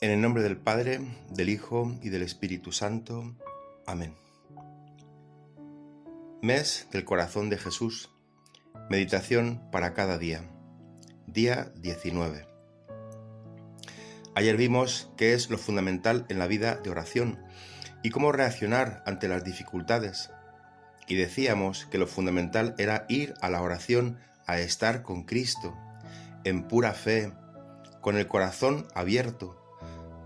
En el nombre del Padre, del Hijo y del Espíritu Santo. Amén. Mes del Corazón de Jesús. Meditación para cada día. Día 19. Ayer vimos qué es lo fundamental en la vida de oración y cómo reaccionar ante las dificultades. Y decíamos que lo fundamental era ir a la oración a estar con Cristo, en pura fe, con el corazón abierto,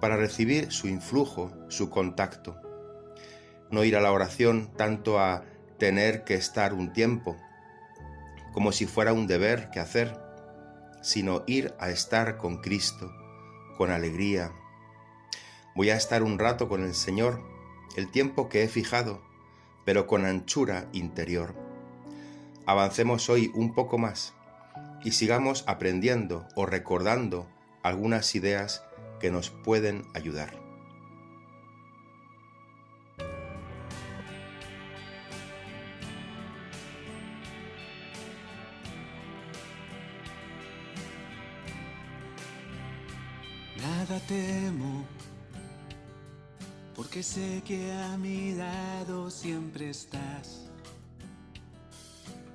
para recibir su influjo, su contacto. No ir a la oración tanto a tener que estar un tiempo, como si fuera un deber que hacer, sino ir a estar con Cristo, con alegría. Voy a estar un rato con el Señor, el tiempo que he fijado, pero con anchura interior. Avancemos hoy un poco más y sigamos aprendiendo o recordando algunas ideas que nos pueden ayudar. Nada temo, porque sé que a mi lado siempre estás,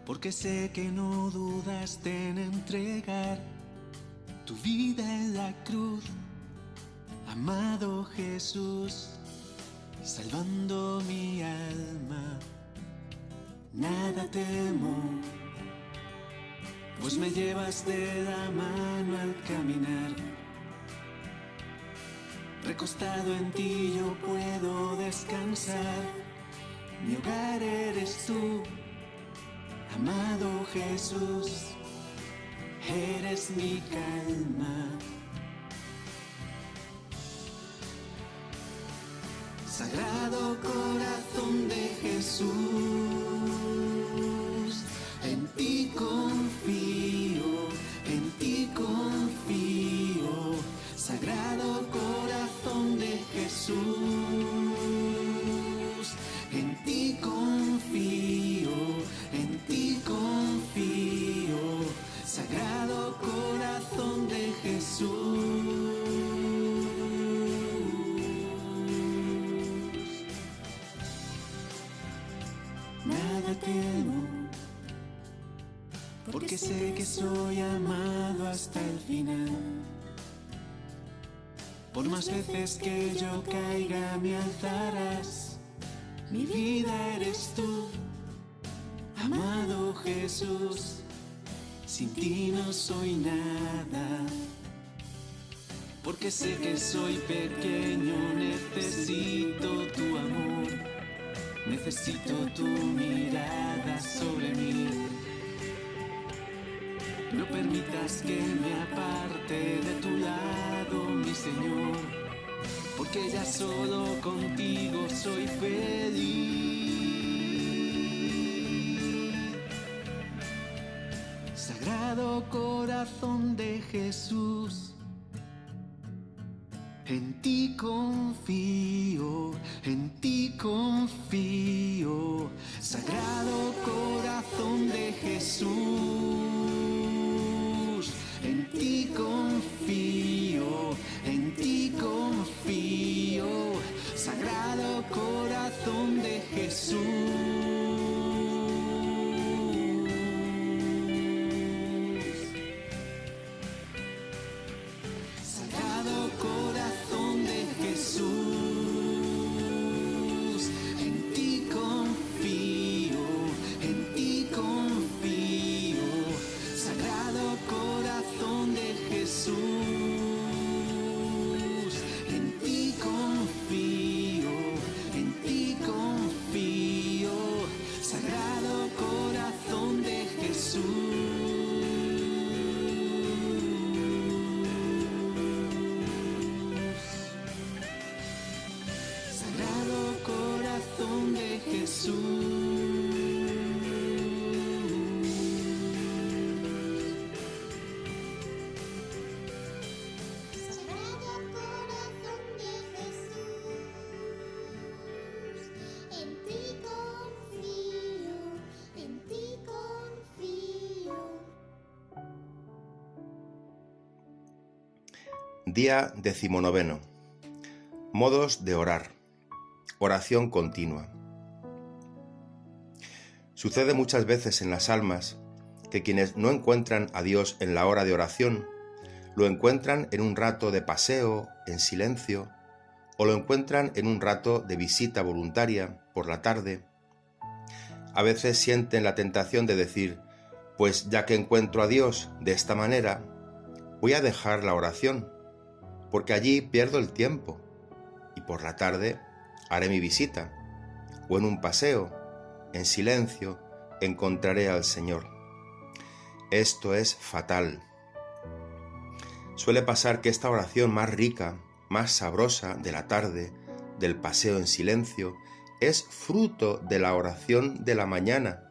porque sé que no dudaste en entregar tu vida en la cruz, amado Jesús, salvando mi alma. Nada temo, pues me llevas de la mano al caminar. Recostado en ti yo puedo descansar, mi hogar eres tú, amado Jesús, eres mi calma. Sagrado corazón de Jesús, en ti confío, en ti confío. Sagrado corazón de Jesús, en ti confío, en ti confío. Sagrado corazón de Jesús. Nada temo, porque sé que soy amado hasta el final. Por más veces que yo caiga me alzarás, mi vida eres tú, amado Jesús, sin ti no soy nada. Porque sé que soy pequeño, necesito tu amor, necesito tu mirada sobre mí. No permitas que me aparte de tu lado, mi Señor, porque ya solo contigo soy feliz. Sagrado corazón de Jesús, en ti confío, en ti confío. Sagrado corazón de Jesús, en ti confío, en ti confío. Sagrado corazón de Jesús. Sagrado corazón de Jesús, en ti confío, en ti confío. Sagrado corazón de Jesús. Día 19. Modos de orar. Oración continua. Sucede muchas veces en las almas que quienes no encuentran a Dios en la hora de oración, lo encuentran en un rato de paseo, en silencio, o lo encuentran en un rato de visita voluntaria por la tarde. A veces sienten la tentación de decir, pues ya que encuentro a Dios de esta manera, voy a dejar la oración, porque allí pierdo el tiempo, y por la tarde haré mi visita, o en un paseo, en silencio, encontraré al Señor. Esto es fatal. Suele pasar que esta oración más rica, más sabrosa de la tarde, del paseo en silencio, es fruto de la oración de la mañana.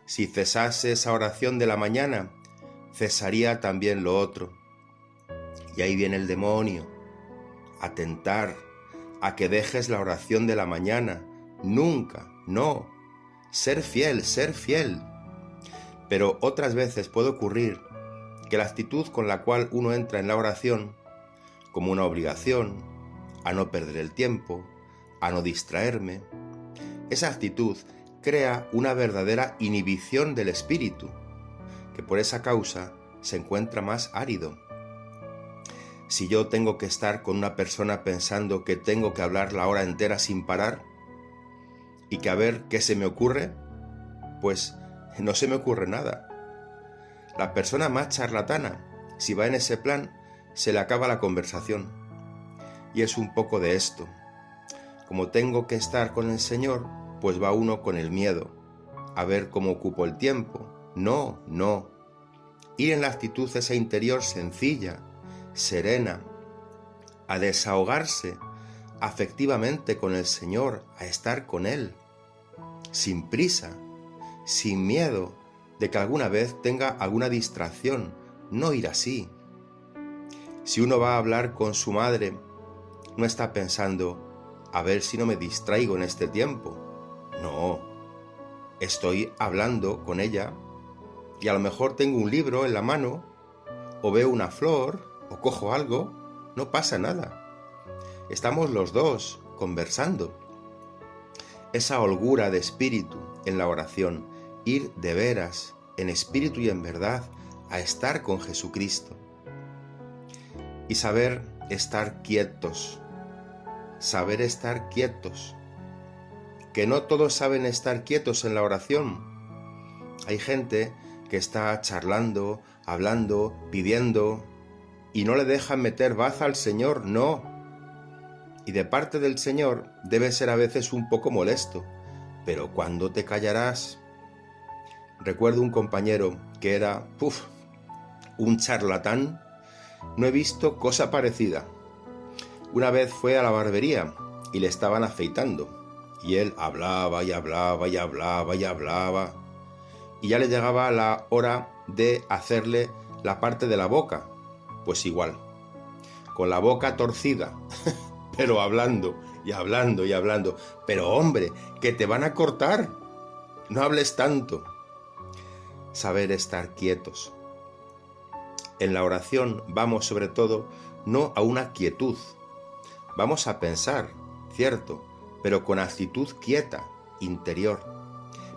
Si cesase esa oración de la mañana, cesaría también lo otro. Y ahí viene el demonio, a tentar, a que dejes la oración de la mañana. Nunca, no. Ser fiel, ser fiel. Pero otras veces puede ocurrir que la actitud con la cual uno entra en la oración, como una obligación, a no perder el tiempo, a no distraerme, esa actitud crea una verdadera inhibición del espíritu, que por esa causa se encuentra más árido. Si yo tengo que estar con una persona pensando que tengo que hablar la hora entera sin parar y que a ver qué se me ocurre, pues no se me ocurre nada. La persona más charlatana, si va en ese plan, se le acaba la conversación. Y es un poco de esto. Como tengo que estar con el Señor, pues va uno con el miedo, a ver cómo ocupo el tiempo. No, no. Ir en la actitud esa interior sencilla, serena, a desahogarse afectivamente con el Señor, a estar con Él, sin prisa, sin miedo de que alguna vez tenga alguna distracción, no ir así. Si uno va a hablar con su madre, no está pensando, a ver si no me distraigo en este tiempo. No, estoy hablando con ella y a lo mejor tengo un libro en la mano, o veo una flor, o cojo algo, no pasa nada. Estamos los dos conversando. Esa holgura de espíritu en la oración, ir de veras, en espíritu y en verdad, a estar con Jesucristo. Y saber estar quietos, que no todos saben estar quietos en la oración. Hay gente que está charlando, hablando, pidiendo, y no le dejan meter baza al Señor, no. Y de parte del Señor debe ser a veces un poco molesto, pero ¿cuándo te callarás? Recuerdo un compañero que era, un charlatán. No he visto cosa parecida. Una vez fue a la barbería y le estaban afeitando, y él hablaba y hablaba y hablaba y hablaba, y ya le llegaba la hora de hacerle la parte de la boca, pues igual, con la boca torcida, pero hablando y hablando y hablando. Pero hombre, que te van a cortar, no hables tanto. Saber estar quietos. En la oración vamos sobre todo no a una quietud, vamos a pensar, cierto, pero con actitud quieta, interior.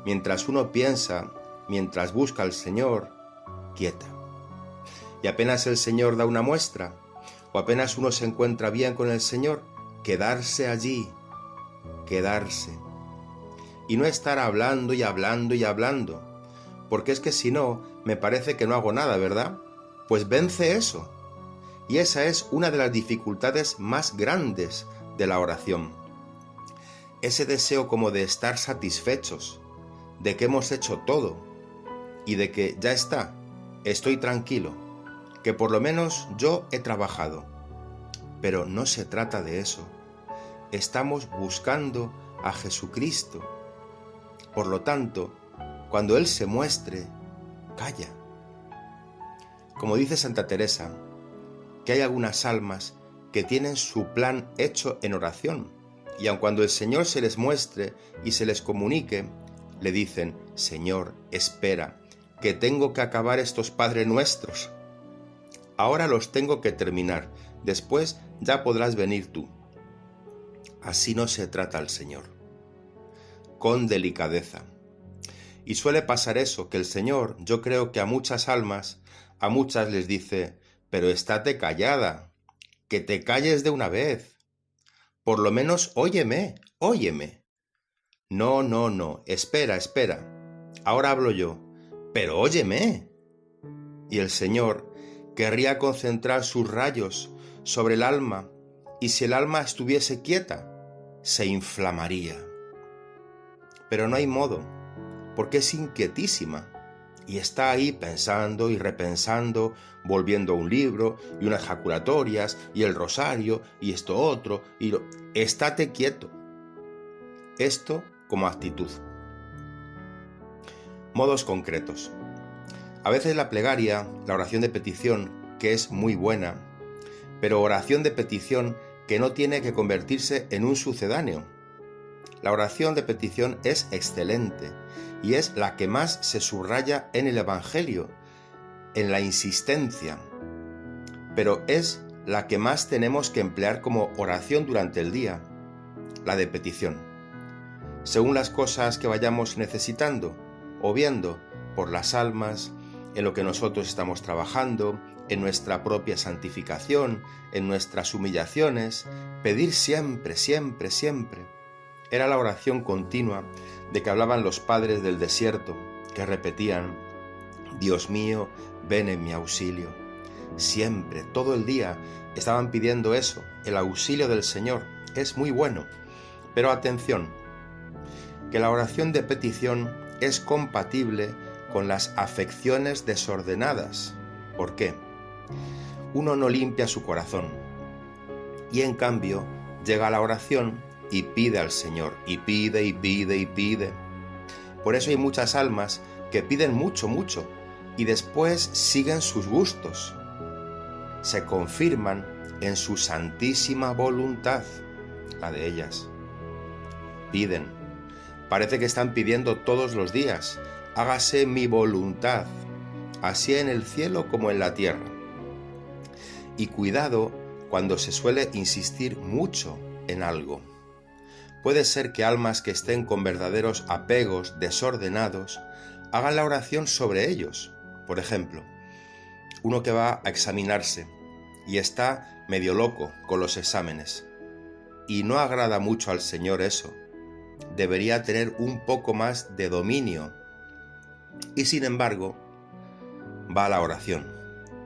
Mientras uno piensa, mientras busca al Señor, quieta. Y apenas el Señor da una muestra, o apenas uno se encuentra bien con el Señor, quedarse allí, quedarse. Y no estar hablando y hablando y hablando, porque es que si no, me parece que no hago nada, ¿verdad? Pues vence eso. Y esa es una de las dificultades más grandes de la oración. Ese deseo como de estar satisfechos, de que hemos hecho todo, y de que ya está, estoy tranquilo, que por lo menos yo he trabajado. Pero no se trata de eso. Estamos buscando a Jesucristo. Por lo tanto, cuando Él se muestre, calla. Como dice Santa Teresa, que hay algunas almas que tienen su plan hecho en oración, y aun cuando el Señor se les muestre y se les comunique, le dicen, Señor, espera, que tengo que acabar estos Padre Nuestros. Ahora los tengo que terminar, después ya podrás venir tú. Así no se trata al Señor. Con delicadeza. Y suele pasar eso, que el Señor, yo creo que a muchas almas, a muchas les dice, pero estate callada, que te calles de una vez. Por lo menos óyeme, óyeme. No, no, no, espera, espera. Ahora hablo yo, pero óyeme. Y el Señor querría concentrar sus rayos sobre el alma, y si el alma estuviese quieta, se inflamaría. Pero no hay modo, porque es inquietísima, y está ahí pensando y repensando, volviendo a un libro, y unas jaculatorias, y el rosario, y esto otro, Estate quieto. Esto como actitud. Modos concretos. A veces la plegaria, la oración de petición, que es muy buena, pero oración de petición que no tiene que convertirse en un sucedáneo. La oración de petición es excelente y es la que más se subraya en el Evangelio, en la insistencia, pero es la que más tenemos que emplear como oración durante el día, la de petición. Según las cosas que vayamos necesitando o viendo por las almas, en lo que nosotros estamos trabajando, en nuestra propia santificación, en nuestras humillaciones, pedir siempre, siempre, siempre. Era la oración continua de que hablaban los padres del desierto, que repetían, Dios mío, ven en mi auxilio. Siempre, todo el día, estaban pidiendo eso, el auxilio del Señor. Es muy bueno. Pero atención, que la oración de petición es compatible con las afecciones desordenadas. ¿Por qué? Uno no limpia su corazón y en cambio llega a la oración y pide al Señor, y pide, y pide, y pide. Por eso hay muchas almas que piden mucho, mucho, y después siguen sus gustos. Se confirman en su santísima voluntad, la de ellas. Piden. Parece que están pidiendo todos los días, hágase mi voluntad, así en el cielo como en la tierra. Y cuidado cuando se suele insistir mucho en algo. Puede ser que almas que estén con verdaderos apegos desordenados hagan la oración sobre ellos. Por ejemplo, uno que va a examinarse y está medio loco con los exámenes. Y no agrada mucho al Señor eso. Debería tener un poco más de dominio. Y sin embargo, va a la oración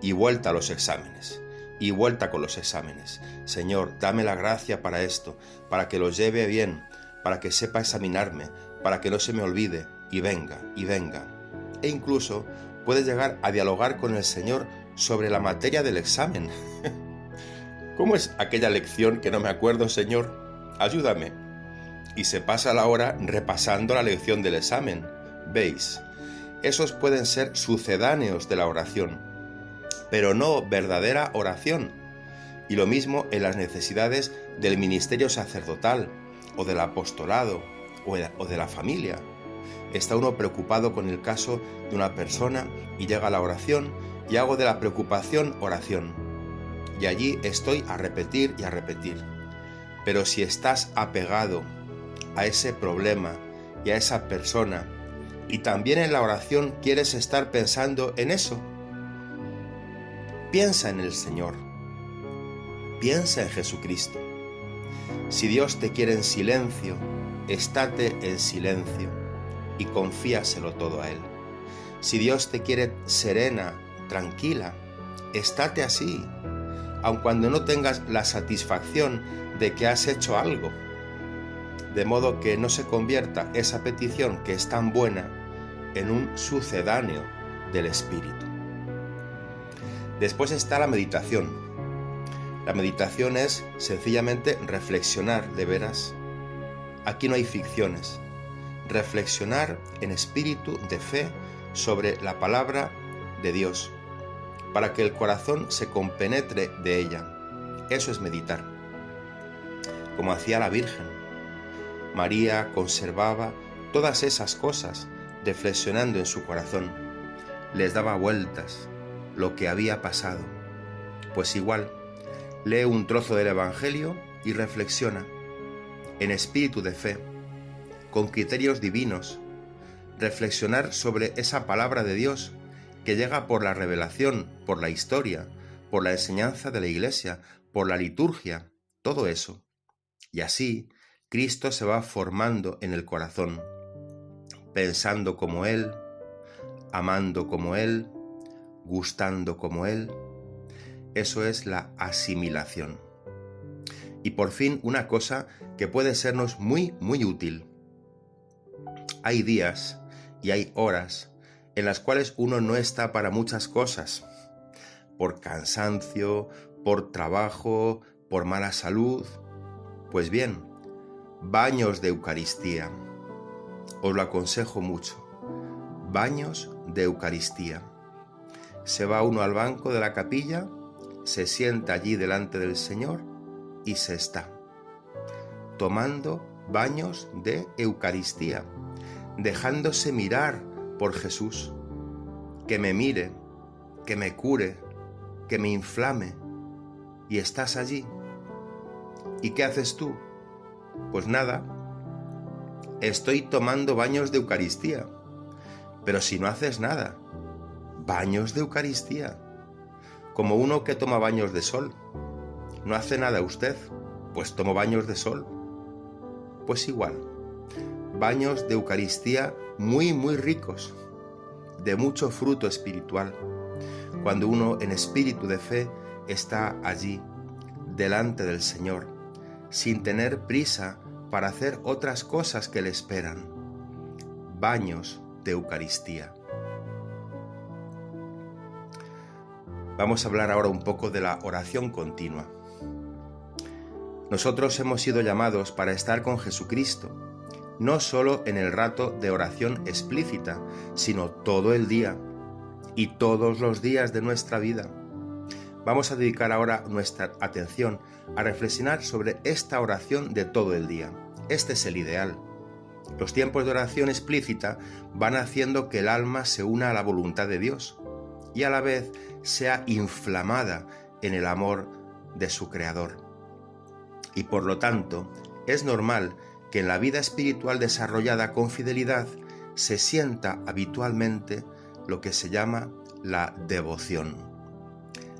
y vuelta a los exámenes. Y vuelta con los exámenes. Señor, dame la gracia para esto, para que los lleve bien, para que sepa examinarme, para que no se me olvide, y venga, y venga. E incluso puedes llegar a dialogar con el Señor sobre la materia del examen. ¿Cómo es aquella lección que no me acuerdo, Señor? Ayúdame. Y se pasa la hora repasando la lección del examen. ¿Veis? Esos pueden ser sucedáneos de la oración, pero no verdadera oración. Y lo mismo en las necesidades del ministerio sacerdotal, o del apostolado, o de la familia. Está uno preocupado con el caso de una persona y llega a la oración y hago de la preocupación oración. Y allí estoy a repetir y a repetir. Pero si estás apegado a ese problema y a esa persona, y también en la oración quieres estar pensando en eso, piensa en el Señor, piensa en Jesucristo. Si Dios te quiere en silencio, estate en silencio y confíaselo todo a Él. Si Dios te quiere serena, tranquila, estate así, aun cuando no tengas la satisfacción de que has hecho algo, de modo que no se convierta esa petición que es tan buena en un sucedáneo del Espíritu. Después está la meditación. La meditación es sencillamente reflexionar de veras. Aquí no hay ficciones. Reflexionar en espíritu de fe sobre la palabra de Dios, para que el corazón se compenetre de ella. Eso es meditar. Como hacía la Virgen. María conservaba todas esas cosas, reflexionando en su corazón. Les daba vueltas lo que había pasado Pues igual, lee un trozo del Evangelio y reflexiona, en espíritu de fe, con criterios divinos, reflexionar sobre esa palabra de Dios que llega por la revelación, por la historia, por la enseñanza de la Iglesia, por la liturgia, todo eso. Y así, Cristo se va formando en el corazón, pensando como Él, amando como Él, gustando como Él. Eso es la asimilación. Y por fin, una cosa que puede sernos muy, muy útil. Hay días y hay horas en las cuales uno no está para muchas cosas, por cansancio, por trabajo, por mala salud. Pues bien, baños de Eucaristía. Os lo aconsejo mucho. Baños de Eucaristía. Se va uno al banco de la capilla, se sienta allí delante del Señor y se está tomando baños de Eucaristía, dejándose mirar por Jesús, que me mire, que me cure, que me inflame, y estás allí. ¿Y qué haces tú? Pues nada, estoy tomando baños de Eucaristía. Pero si no haces nada, baños de Eucaristía, como uno que toma baños de sol. ¿No hace nada usted? Pues tomo baños de sol. Pues igual, baños de Eucaristía muy, muy ricos, de mucho fruto espiritual, cuando uno en espíritu de fe está allí, delante del Señor, sin tener prisa para hacer otras cosas que le esperan. Baños de Eucaristía. Vamos a hablar ahora un poco de la oración continua. Nosotros hemos sido llamados para estar con Jesucristo, no solo en el rato de oración explícita, sino todo el día y todos los días de nuestra vida. Vamos a dedicar ahora nuestra atención a reflexionar sobre esta oración de todo el día. Este es el ideal. Los tiempos de oración explícita van haciendo que el alma se una a la voluntad de Dios y a la vez sea inflamada en el amor de su Creador. Y por lo tanto, es normal que en la vida espiritual desarrollada con fidelidad se sienta habitualmente lo que se llama la devoción.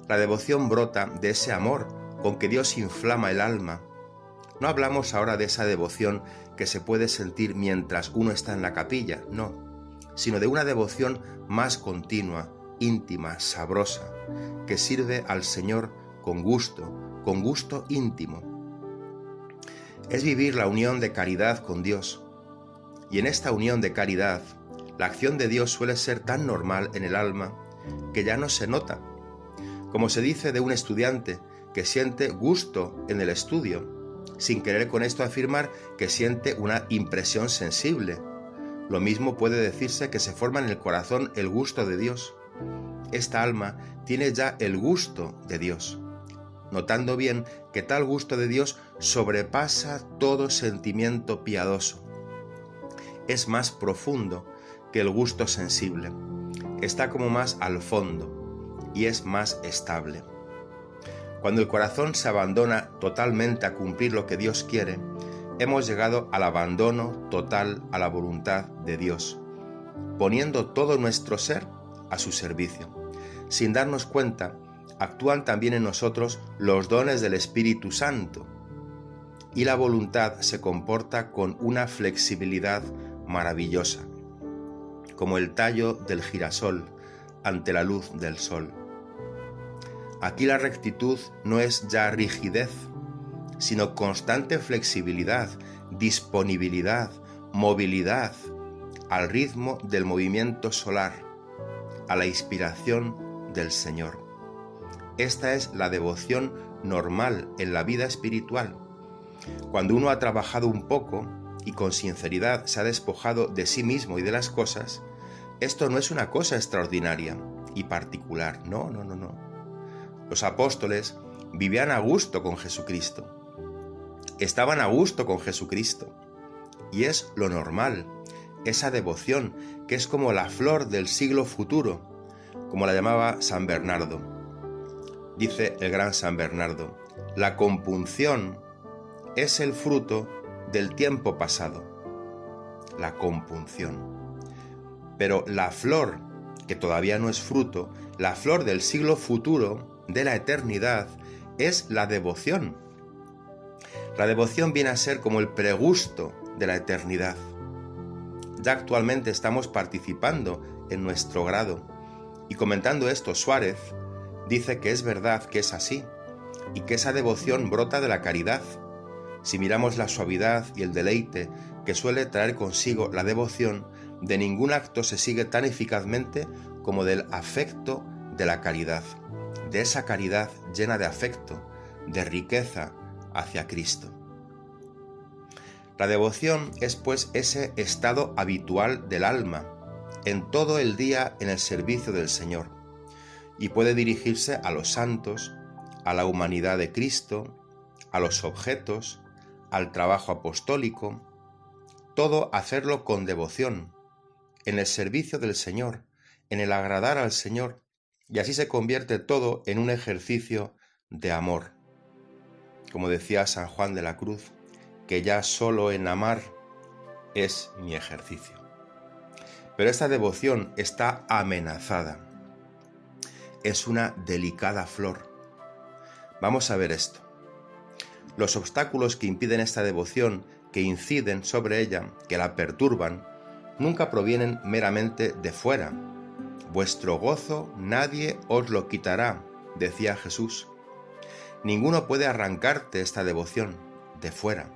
La devoción brota de ese amor con que Dios inflama el alma. No hablamos ahora de esa devoción que se puede sentir mientras uno está en la capilla, no, sino de una devoción más continua, íntima, sabrosa, que sirve al Señor con gusto íntimo. Es vivir la unión de caridad con Dios. Y en esta unión de caridad, la acción de Dios suele ser tan normal en el alma que ya no se nota. Como se dice de un estudiante que siente gusto en el estudio, sin querer con esto afirmar que siente una impresión sensible. Lo mismo puede decirse que se forma en el corazón el gusto de Dios. Esta alma tiene ya el gusto de Dios, notando bien que tal gusto de Dios sobrepasa todo sentimiento piadoso. Es más profundo que el gusto sensible, está como más al fondo y es más estable. Cuando el corazón se abandona totalmente a cumplir lo que Dios quiere, hemos llegado al abandono total a la voluntad de Dios, poniendo todo nuestro ser a su servicio. Sin darnos cuenta, actúan también en nosotros los dones del Espíritu Santo y la voluntad se comporta con una flexibilidad maravillosa, como el tallo del girasol ante la luz del sol. Aquí la rectitud no es ya rigidez, sino constante flexibilidad, disponibilidad, movilidad, al ritmo del movimiento solar, a la inspiración del Señor. Esta es la devoción normal en la vida espiritual. Cuando uno ha trabajado un poco y con sinceridad se ha despojado de sí mismo y de las cosas, esto no es una cosa extraordinaria y particular, no. Los apóstoles vivían a gusto con Jesucristo, estaban a gusto con Jesucristo, y es lo normal, esa devoción que es como la flor del siglo futuro, como la llamaba San Bernardo. dice el gran San Bernardo, la compunción es el fruto del tiempo pasado. La compunción. Pero la flor, que todavía no es fruto, la flor del siglo futuro, de la eternidad, es la devoción. La devoción viene a ser como el pregusto de la eternidad. Ya actualmente estamos participando en nuestro grado, y comentando esto Suárez dice que es verdad que es así, y que esa devoción brota de la caridad. Si miramos la suavidad y el deleite que suele traer consigo la devoción, de ningún acto se sigue tan eficazmente como del afecto de la caridad, de esa caridad llena de afecto, de riqueza hacia Cristo. La devoción es pues ese estado habitual del alma, en todo el día en el servicio del Señor, y puede dirigirse a los santos, a la humanidad de Cristo, a los objetos, al trabajo apostólico, todo hacerlo con devoción, en el servicio del Señor, en el agradar al Señor, y así se convierte todo en un ejercicio de amor. Como decía San Juan de la Cruz, que ya solo en amar es mi ejercicio. Pero esta devoción está amenazada. Es una delicada flor. Vamos a ver esto. Los obstáculos que impiden esta devoción, que inciden sobre ella, que la perturban, nunca provienen meramente de fuera. Vuestro gozo nadie os lo quitará, decía Jesús. Ninguno puede arrancarte esta devoción de fuera,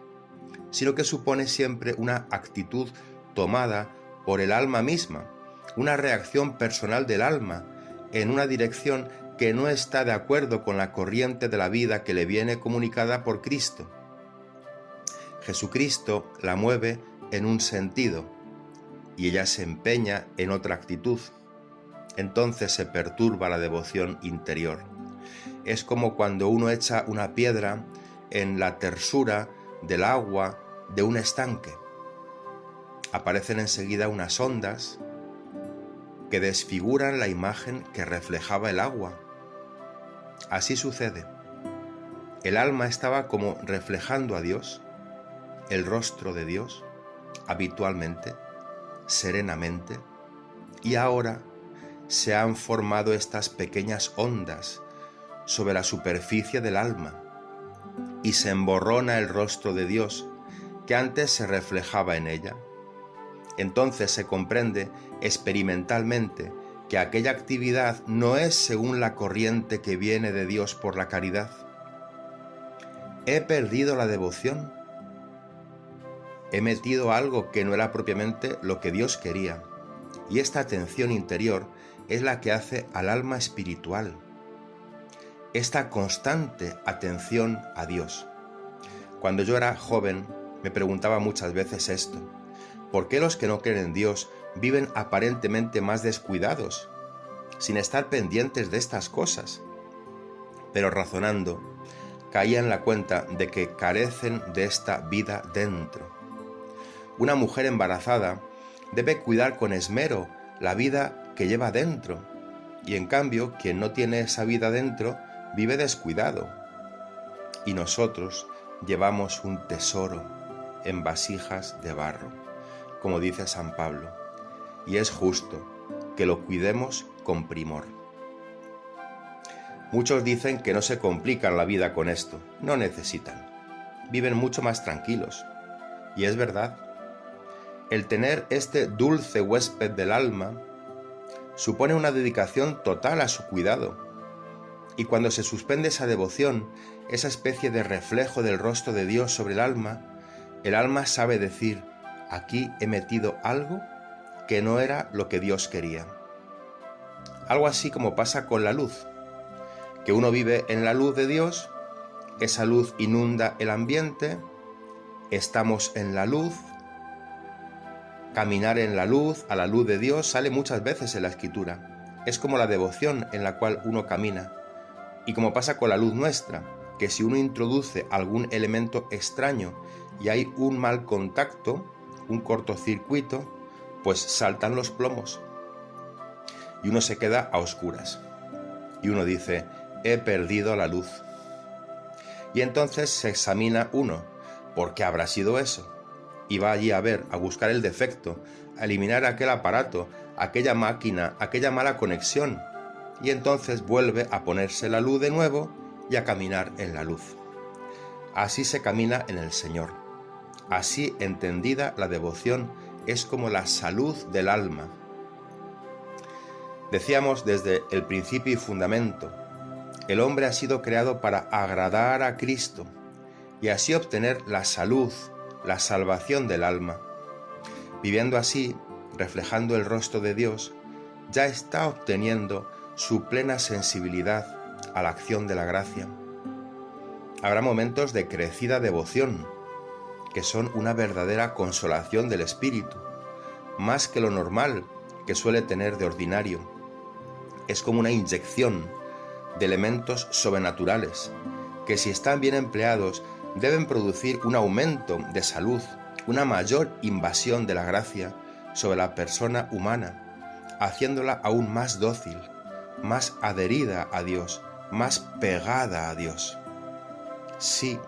sino que supone siempre una actitud tomada por el alma misma, una reacción personal del alma en una dirección que no está de acuerdo con la corriente de la vida que le viene comunicada por Cristo. Jesucristo la mueve en un sentido y ella se empeña en otra actitud. Entonces se perturba la devoción interior. Es como cuando uno echa una piedra en la tersura del agua de un estanque. Aparecen enseguida unas ondas que desfiguran la imagen que reflejaba el agua. Así sucede. El alma estaba como reflejando a Dios, el rostro de Dios, habitualmente, serenamente, y ahora se han formado estas pequeñas ondas sobre la superficie del alma, y se emborrona el rostro de Dios, que antes se reflejaba en ella. Entonces se comprende experimentalmente que aquella actividad no es según la corriente que viene de Dios por la caridad. ¿He perdido la devoción? He metido algo que no era propiamente lo que Dios quería, y esta atención interior es la que hace al alma espiritual. Esta constante atención a Dios. Cuando yo era joven, me preguntaba muchas veces esto: ¿por qué los que no creen en Dios viven aparentemente más descuidados, sin estar pendientes de estas cosas? Pero razonando, caía en la cuenta de que carecen de esta vida dentro. Una mujer embarazada debe cuidar con esmero la vida que lleva dentro, y en cambio, quien no tiene esa vida dentro vive descuidado. Y nosotros llevamos un tesoro en vasijas de barro, como dice San Pablo, y es justo que lo cuidemos con primor. Muchos dicen que no se complican la vida con esto, no necesitan, viven mucho más tranquilos, y es verdad. El tener este dulce huésped del alma supone una dedicación total a su cuidado, y cuando se suspende esa devoción, esa especie de reflejo del rostro de Dios sobre el alma sabe decir: aquí he metido algo que no era lo que Dios quería. Algo así como pasa con la luz, que uno vive en la luz de Dios, esa luz inunda el ambiente, estamos en la luz. Caminar en la luz, a la luz de Dios, sale muchas veces en la Escritura. Es como la devoción en la cual uno camina. Y como pasa con la luz nuestra, que si uno introduce algún elemento extraño y hay un mal contacto, un cortocircuito, pues saltan los plomos. Y uno se queda a oscuras. Y uno dice: he perdido la luz. Y entonces se examina uno, ¿por qué habrá sido eso? Y va allí a ver, a buscar el defecto, a eliminar aquel aparato, aquella máquina, aquella mala conexión, y entonces vuelve a ponerse la luz de nuevo y a caminar en la luz. Así se camina en el Señor. Así entendida, la devoción es como la salud del alma. Decíamos desde el principio y fundamento, el hombre ha sido creado para agradar a Cristo y así obtener la salud, la salvación del alma. Viviendo así, reflejando el rostro de Dios, ya está obteniendo su plena sensibilidad a la acción de la gracia. Habrá momentos de crecida devoción, que son una verdadera consolación del espíritu, más que lo normal que suele tener de ordinario. Es como una inyección de elementos sobrenaturales, que si están bien empleados deben producir un aumento de salud, una mayor invasión de la gracia sobre la persona humana, haciéndola aún más dócil, más adherida a Dios, más pegada a Dios. Sí,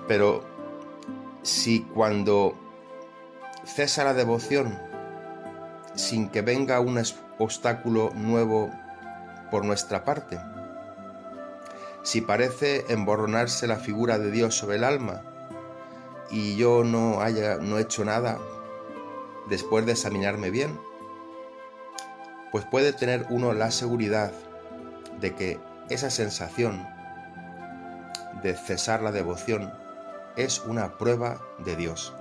pero si cuando cesa la devoción, sin que venga un obstáculo nuevo por nuestra parte, si parece emborronarse la figura de Dios sobre el alma y yo no he hecho nada después de examinarme bien, pues puede tener uno la seguridad de que esa sensación de cesar la devoción es una prueba de Dios.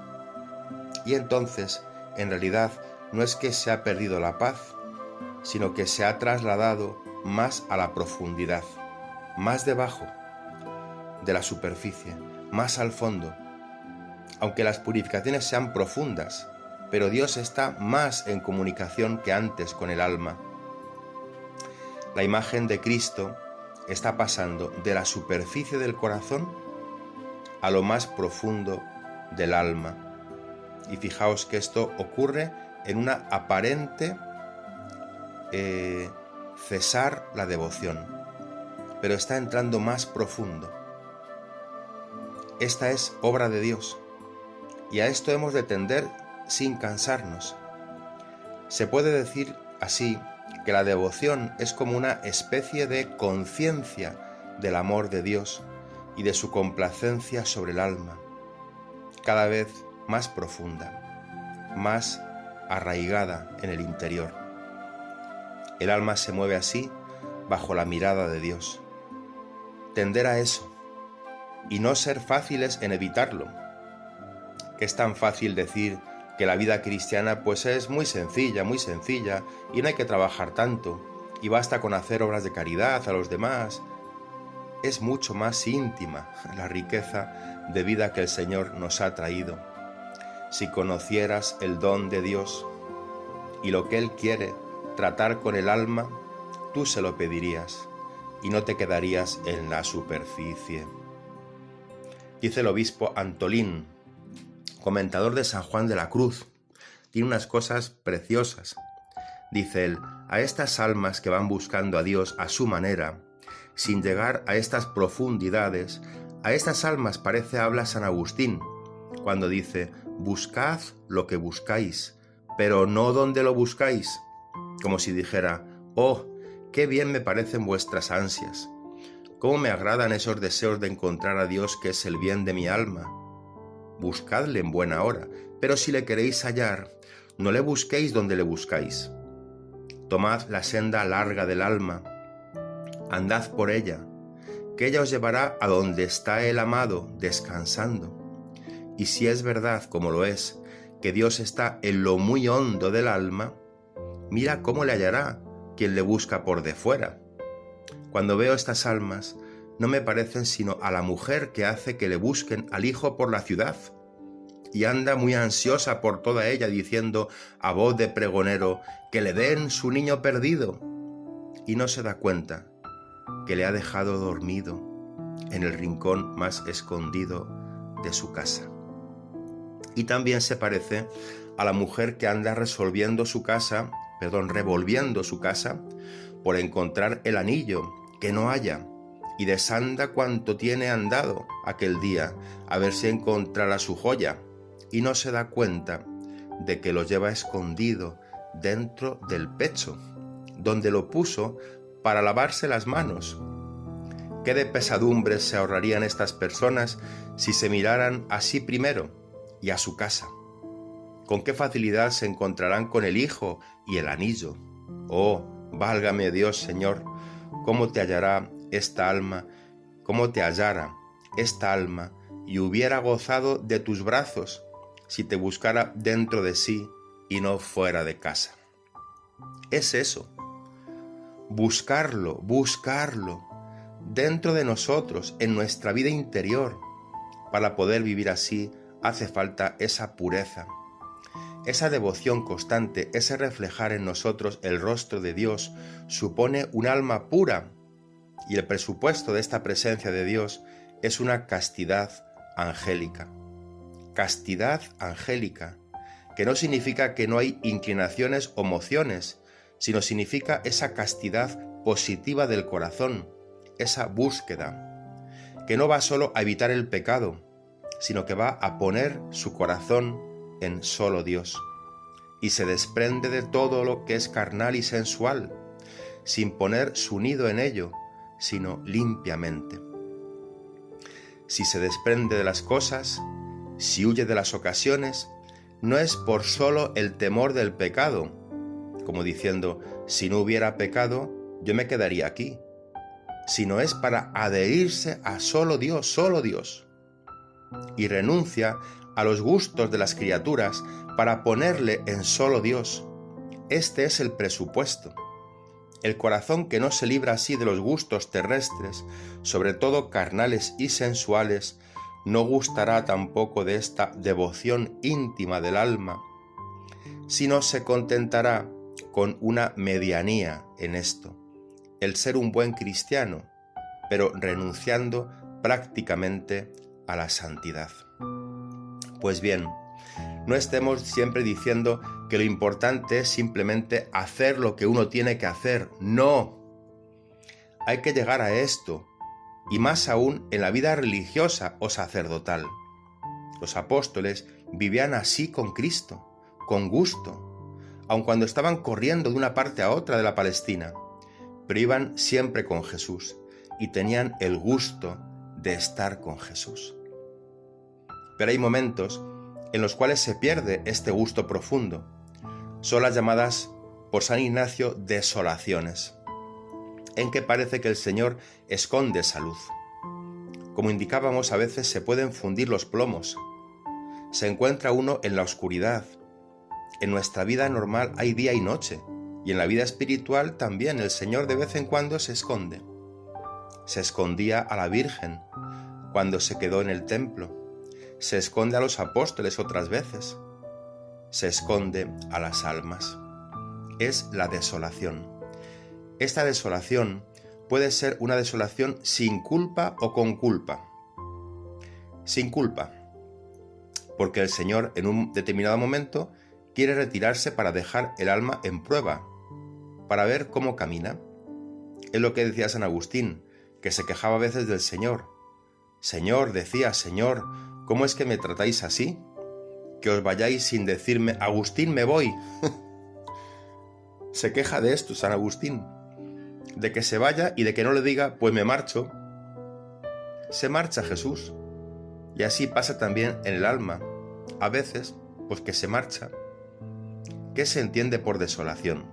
Y entonces, en realidad, no es que se ha perdido la paz, sino que se ha trasladado más a la profundidad, más debajo de la superficie, más al fondo. Aunque las purificaciones sean profundas, pero Dios está más en comunicación que antes con el alma. La imagen de Cristo está pasando de la superficie del corazón a lo más profundo del alma. Y fijaos que esto ocurre en una aparente cesar la devoción, pero está entrando más profundo. Esta es obra de Dios, y a esto hemos de tender sin cansarnos. Se puede decir así que la devoción es como una especie de conciencia del amor de Dios y de su complacencia sobre el alma, cada vez más profunda, más arraigada en el interior. El alma se mueve así bajo la mirada de Dios. Tender a eso y no ser fáciles en evitarlo, que es tan fácil decir que la vida cristiana pues es muy sencilla y no hay que trabajar tanto y basta con hacer obras de caridad a los demás. Es mucho más íntima la riqueza de vida que el Señor nos ha traído. Si conocieras el don de Dios y lo que Él quiere tratar con el alma, tú se lo pedirías y no te quedarías en la superficie. Dice el obispo Antolín, comentador de San Juan de la Cruz, tiene unas cosas preciosas. Dice él, a estas almas que van buscando a Dios a su manera, sin llegar a estas profundidades, a estas almas parece habla San Agustín, cuando dice, buscad lo que buscáis, pero no donde lo buscáis, como si dijera, oh, qué bien me parecen vuestras ansias, cómo me agradan esos deseos de encontrar a Dios que es el bien de mi alma. Buscadle en buena hora, pero si le queréis hallar, no le busquéis donde le buscáis. Tomad la senda larga del alma, andad por ella, que ella os llevará a donde está el amado descansando. Y si es verdad, como lo es, que Dios está en lo muy hondo del alma, mira cómo le hallará quien le busca por de fuera. Cuando veo estas almas, no me parecen sino a la mujer que hace que le busquen al hijo por la ciudad y anda muy ansiosa por toda ella diciendo a voz de pregonero que le den su niño perdido y no se da cuenta que le ha dejado dormido en el rincón más escondido de su casa. Y también se parece a la mujer que anda revolviendo su casa por encontrar el anillo que no halla, y desanda cuanto tiene andado aquel día, a ver si encontrará su joya, y no se da cuenta de que lo lleva escondido dentro del pecho, donde lo puso para lavarse las manos. ¿Qué de pesadumbres se ahorrarían estas personas si se miraran a sí primero y a su casa? ¿Con qué facilidad se encontrarán con el hijo y el anillo? Oh, válgame Dios, Señor, ¿cómo te hallará esta alma? ¿Cómo te hallara esta alma y hubiera gozado de tus brazos si te buscara dentro de sí y no fuera de casa? Es eso, buscarlo dentro de nosotros, en nuestra vida interior. Para poder vivir así hace falta esa pureza, esa devoción constante, ese reflejar en nosotros el rostro de Dios supone un alma pura, y el presupuesto de esta presencia de Dios es una castidad angélica. Castidad angélica, que no significa que no hay inclinaciones o mociones, sino significa esa castidad positiva del corazón, esa búsqueda, que no va solo a evitar el pecado, sino que va a poner su corazón en solo Dios, y se desprende de todo lo que es carnal y sensual, sin poner su nido en ello, sino limpiamente. Si se desprende de las cosas, si huye de las ocasiones, no es por solo el temor del pecado, como diciendo, si no hubiera pecado, yo me quedaría aquí, sino es para adherirse a solo Dios, y renuncia a los gustos de las criaturas para ponerle en solo Dios. Este es el presupuesto. El corazón que no se libra así de los gustos terrestres, sobre todo carnales y sensuales, no gustará tampoco de esta devoción íntima del alma, sino se contentará con una medianía en esto, el ser un buen cristiano, pero renunciando prácticamente a la santidad. Pues bien, no estemos siempre diciendo que lo importante es simplemente hacer lo que uno tiene que hacer. No, hay que llegar a esto, y más aún en la vida religiosa o sacerdotal. Los apóstoles vivían así con Cristo, con gusto, aun cuando estaban corriendo de una parte a otra de la Palestina, pero iban siempre con Jesús y tenían el gusto de estar con Jesús. Pero hay momentos en los cuales se pierde este gusto profundo. Son las llamadas por San Ignacio desolaciones, en que parece que el Señor esconde esa luz. Como indicábamos, a veces se pueden fundir los plomos. Se encuentra uno en la oscuridad. En nuestra vida normal hay día y noche, y en la vida espiritual también el Señor de vez en cuando se esconde. Se escondía a la Virgen cuando se quedó en el templo. Se esconde a los apóstoles otras veces. Se esconde a las almas. Es la desolación. Esta desolación puede ser una desolación sin culpa o con culpa. Sin culpa, porque el Señor en un determinado momento quiere retirarse para dejar el alma en prueba, para ver cómo camina. Es lo que decía San Agustín, que se quejaba a veces del Señor. Señor, decía, Señor, ¿cómo es que me tratáis así? Que os vayáis sin decirme, Agustín, me voy. Se queja de esto San Agustín, de que se vaya y de que no le diga, pues me marcho. Se marcha Jesús. Y así pasa también en el alma. A veces, pues que se marcha. ¿Qué se entiende por desolación?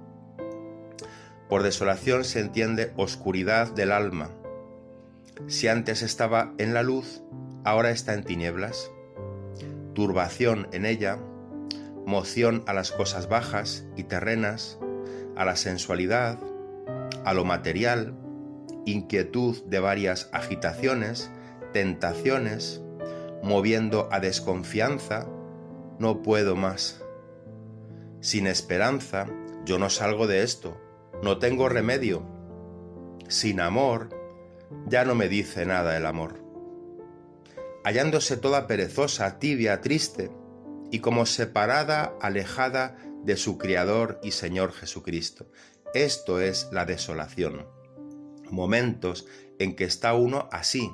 Por desolación se entiende oscuridad del alma. Si antes estaba en la luz, ahora está en tinieblas. Turbación en ella, moción a las cosas bajas y terrenas, a la sensualidad, a lo material, inquietud de varias agitaciones, tentaciones, moviendo a desconfianza, no puedo más. Sin esperanza, yo no salgo de esto, no tengo remedio. Sin amor, ya no me dice nada el amor. Hallándose toda perezosa, tibia, triste, y como separada, alejada de su Criador y Señor Jesucristo. Esto es la desolación. Momentos en que está uno así.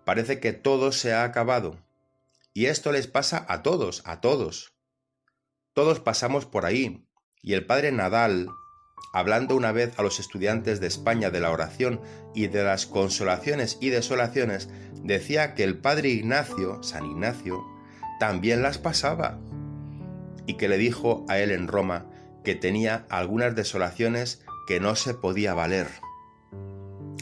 Parece que todo se ha acabado. Y esto les pasa a todos, a todos. Todos pasamos por ahí. Y el padre Nadal, hablando una vez a los estudiantes de España de la oración y de las consolaciones y desolaciones, decía que el padre Ignacio, San Ignacio, también las pasaba. Y que le dijo a él en Roma que tenía algunas desolaciones que no se podía valer.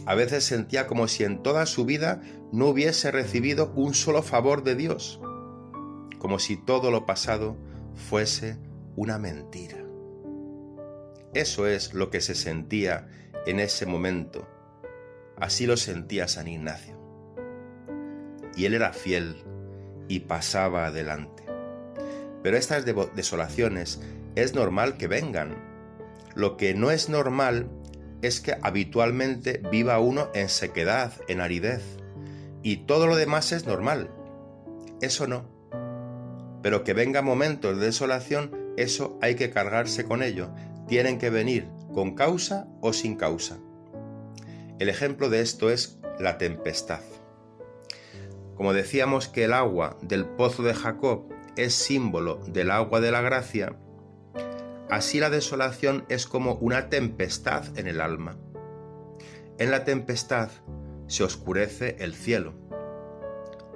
A veces sentía como si en toda su vida no hubiese recibido un solo favor de Dios, como si todo lo pasado fuese una mentira. Eso es lo que se sentía en ese momento. Así lo sentía San Ignacio. Y él era fiel y pasaba adelante. Pero estas desolaciones es normal que vengan. Lo que no es normal es que habitualmente viva uno en sequedad, en aridez, y todo lo demás es normal. Eso no. Pero que vengan momentos de desolación, eso hay que cargarse con ello. Tienen que venir con causa o sin causa. El ejemplo de esto es la tempestad. Como decíamos que el agua del pozo de Jacob es símbolo del agua de la gracia, así la desolación es como una tempestad en el alma. En la tempestad se oscurece el cielo,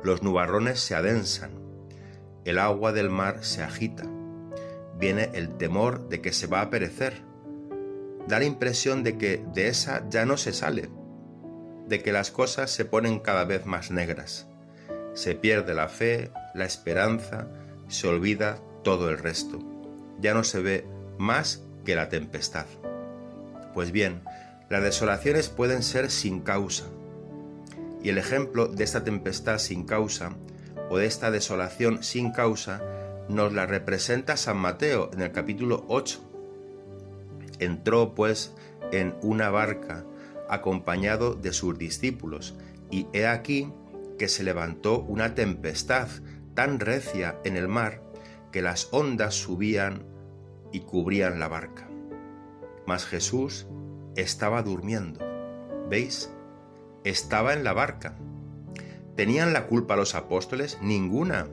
los nubarrones se adensan, el agua del mar se agita, viene el temor de que se va a perecer, da la impresión de que de esa ya no se sale, de que las cosas se ponen cada vez más negras, se pierde la fe, la esperanza, se olvida todo el resto, ya no se ve más que la tempestad. Pues bien, las desolaciones pueden ser sin causa. Y el ejemplo de esta tempestad sin causa o de esta desolación sin causa nos la representa San Mateo en el capítulo 8. Entró pues en una barca acompañado de sus discípulos y he aquí que se levantó una tempestad tan recia en el mar que las ondas subían y cubrían la barca. Mas Jesús estaba durmiendo. ¿Veis? Estaba en la barca. ¿Tenían la culpa los apóstoles? Ninguna.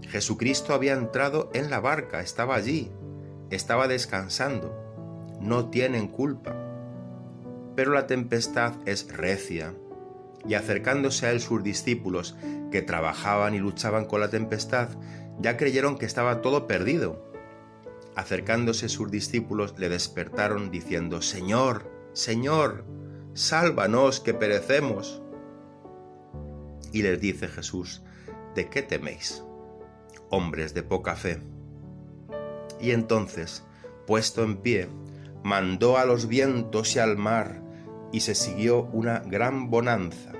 Jesucristo había entrado en la barca, estaba allí, estaba descansando. No tienen culpa. Pero la tempestad es recia, y acercándose a él sus discípulos, que trabajaban y luchaban con la tempestad, ya creyeron que estaba todo perdido. Acercándose sus discípulos le despertaron diciendo: Señor, Señor, sálvanos que perecemos. Y les dice Jesús: ¿de qué teméis, hombres de poca fe? Y entonces, puesto en pie, mandó a los vientos y al mar, y se siguió una gran bonanza.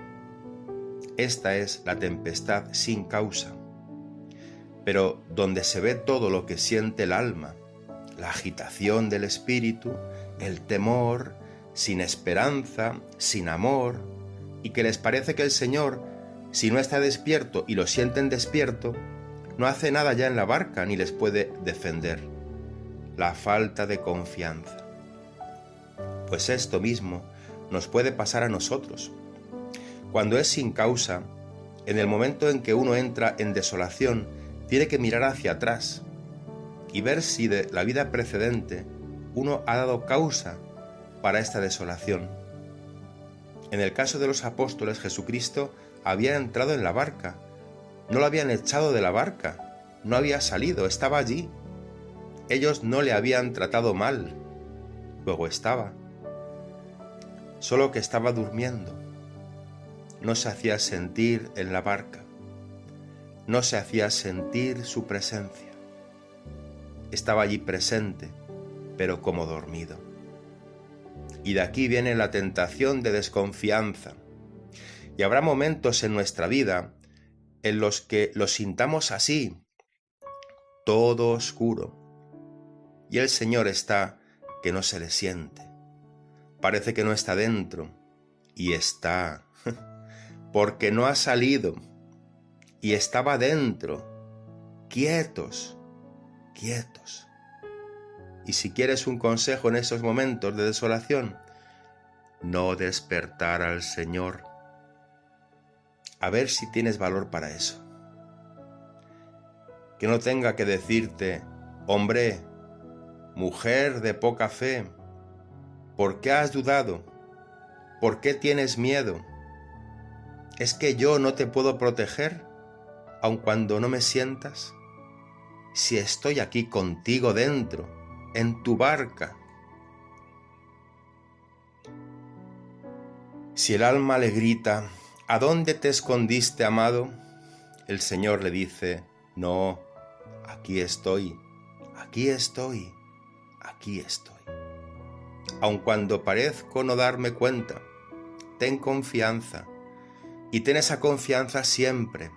Esta es la tempestad sin causa, pero donde se ve todo lo que siente el alma, la agitación del espíritu, el temor, sin esperanza, sin amor, y que les parece que el Señor, si no está despierto y lo sienten despierto, no hace nada ya en la barca ni les puede defender. La falta de confianza. Pues esto mismo nos puede pasar a nosotros. Cuando es sin causa, en el momento en que uno entra en desolación, tiene que mirar hacia atrás y ver si de la vida precedente uno ha dado causa para esta desolación. En el caso de los apóstoles, Jesucristo había entrado en la barca, no lo habían echado de la barca, no había salido, estaba allí. Ellos no le habían tratado mal, luego estaba, solo que estaba durmiendo. No se hacía sentir en la barca, no se hacía sentir su presencia. Estaba allí presente, pero como dormido. Y de aquí viene la tentación de desconfianza. Y habrá momentos en nuestra vida en los que lo sintamos así, todo oscuro. Y el Señor está que no se le siente. Parece que no está dentro, y está, porque no ha salido, y estaba dentro, quietos. Y si quieres un consejo en esos momentos de desolación, no despertar al Señor. A ver si tienes valor para eso. Que no tenga que decirte, hombre, mujer de poca fe, ¿por qué has dudado? ¿Por qué tienes miedo? ¿Es que yo no te puedo proteger, aun cuando no me sientas? Si estoy aquí contigo dentro, en tu barca. Si el alma le grita, ¿a dónde te escondiste, amado? El Señor le dice, no, aquí estoy, aquí estoy, aquí estoy. Aun cuando parezco no darme cuenta, ten confianza, y ten esa confianza siempre.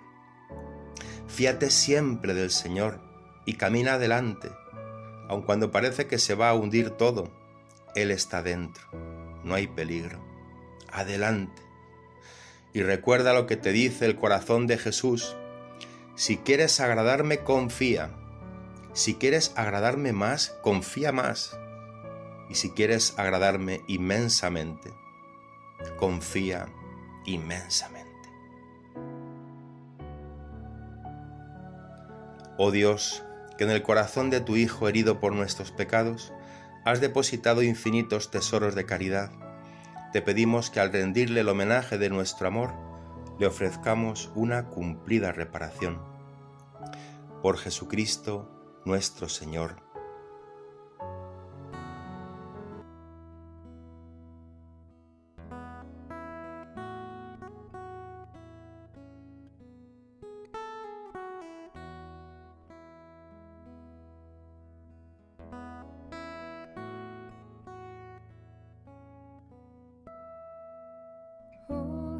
Fíate siempre del Señor y camina adelante. Aun cuando parece que se va a hundir todo, Él está dentro, no hay peligro. Adelante. Y recuerda lo que te dice el corazón de Jesús. Si quieres agradarme, confía. Si quieres agradarme más, confía más. Y si quieres agradarme inmensamente, confía inmensamente. Oh Dios, que en el corazón de tu Hijo herido por nuestros pecados, has depositado infinitos tesoros de caridad. Te pedimos que al rendirle el homenaje de nuestro amor, le ofrezcamos una cumplida reparación. Por Jesucristo nuestro Señor.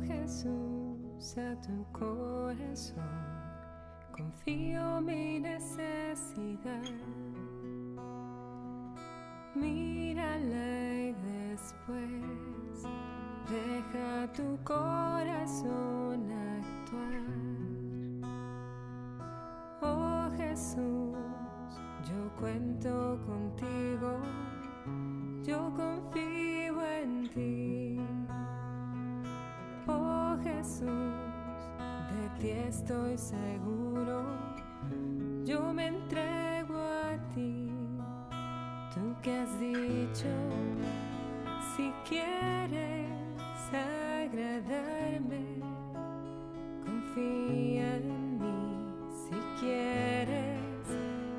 Jesús, a tu corazón confío mi necesidad. Mírala y después deja tu corazón actuar. Oh Jesús, yo cuento contigo, yo confío en ti. Oh Jesús, de ti estoy seguro, yo me entrego a ti. Tú que has dicho, si quieres agradarme, confía en mí. Si quieres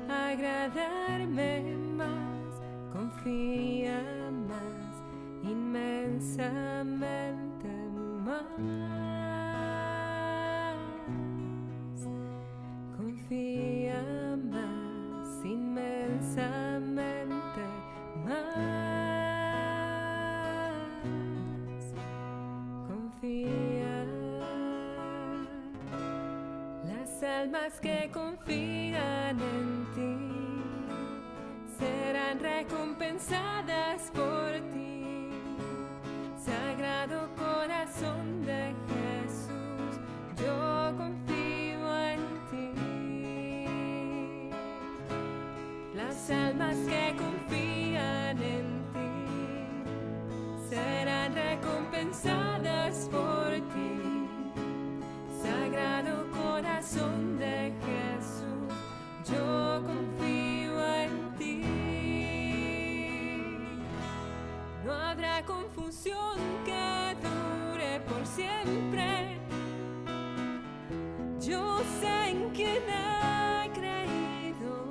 agradarme más, confía más, inmensamente más. Confía más, inmensamente más. Confía. Las almas que confían en ti serán recompensadas por ti. Sagrado corazón de Jesús, yo confío en ti. Las almas que confían en ti serán recompensadas por ti. Sagrado corazón de Jesús, yo confío en ti. No habrá confusión que dure por siempre. Yo sé en quién he creído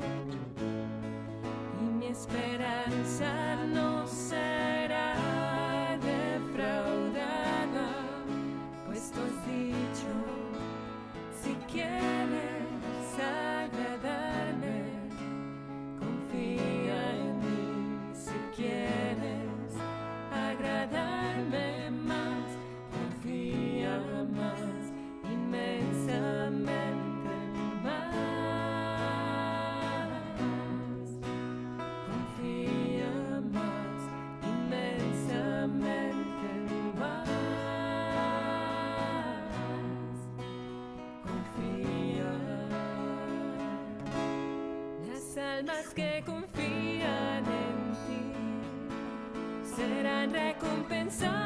y mi esperanza no será defraudada, pues tú has dicho, si quieres agradarme, confía en mí. Si quieres agradarme más, confía más, inmensamente más. Confía más, inmensamente más. Confía. Las almas que confían recompensar.